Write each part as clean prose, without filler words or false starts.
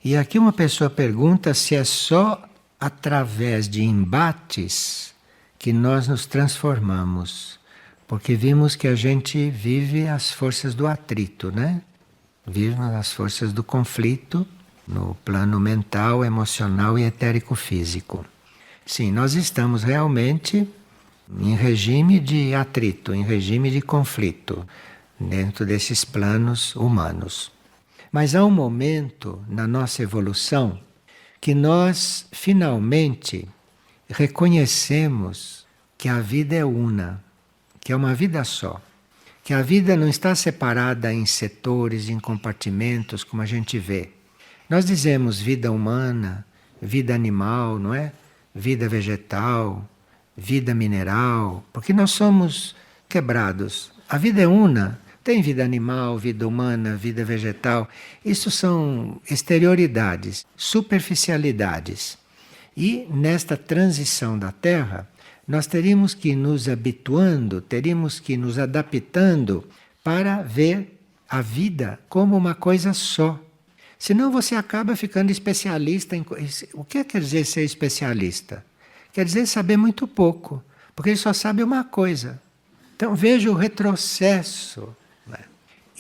E aqui uma pessoa pergunta se é só através de embates que nós nos transformamos. Porque vimos que a gente vive as forças do atrito, né? Vive as forças do conflito no plano mental, emocional e etérico-físico. Sim, nós estamos realmente em regime de atrito, em regime de conflito, dentro desses planos humanos. Mas há um momento na nossa evolução que nós finalmente reconhecemos que a vida é una, que é uma vida só, que a vida não está separada em setores, em compartimentos, como a gente vê. Nós dizemos vida humana, vida animal, não é? Vida vegetal, vida mineral, porque nós somos quebrados. A vida é una. Tem vida animal, vida humana, vida vegetal. Isso são exterioridades, superficialidades. E nesta transição da Terra, nós teríamos que ir nos habituando, teríamos que ir nos adaptando para ver a vida como uma coisa só. Senão você acaba ficando especialista em... O que quer dizer ser especialista? Quer dizer saber muito pouco, porque ele só sabe uma coisa. Então veja o retrocesso. Né?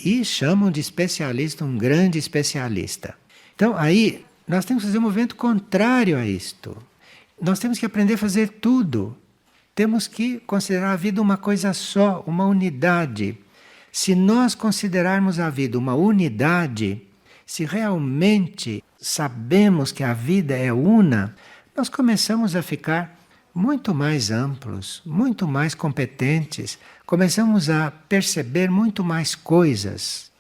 E chamam de especialista um grande especialista. Então aí nós temos que fazer um movimento contrário a isto. Nós temos que aprender a fazer tudo. Temos que considerar a vida uma coisa só, uma unidade. Se nós considerarmos a vida uma unidade, se realmente sabemos que a vida é una, nós começamos a ficar muito mais amplos, muito mais competentes, começamos a perceber muito mais coisas.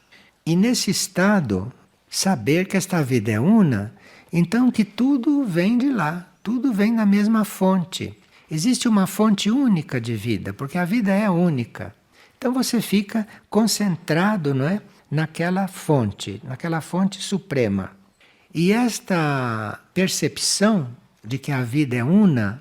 E nesse estado, saber que esta vida é una, então que tudo vem de lá, tudo vem da mesma fonte. Existe uma fonte única de vida, porque a vida é única. Então você fica concentrado, não é, naquela fonte suprema. E esta percepção de que a vida é una,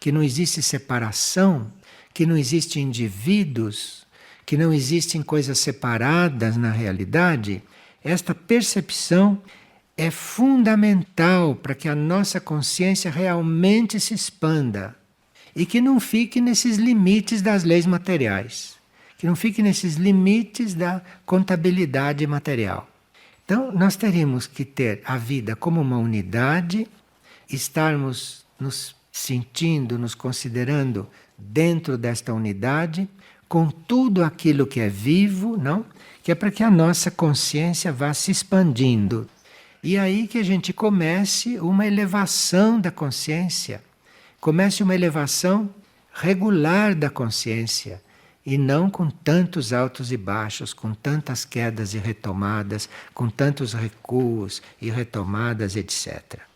que não existe separação, que não existem indivíduos, que não existem coisas separadas na realidade, esta percepção é fundamental para que a nossa consciência realmente se expanda e que não fique nesses limites das leis materiais, que não fique nesses limites da contabilidade material. Então, nós teríamos que ter a vida como uma unidade, estarmos nos sentindo, nos considerando dentro desta unidade, com tudo aquilo que é vivo, não? Que é para que a nossa consciência vá se expandindo. E aí que a gente comece uma elevação da consciência, comece uma elevação regular da consciência, e não com tantos altos e baixos, com tantas quedas e retomadas, com tantos recuos e retomadas, etc.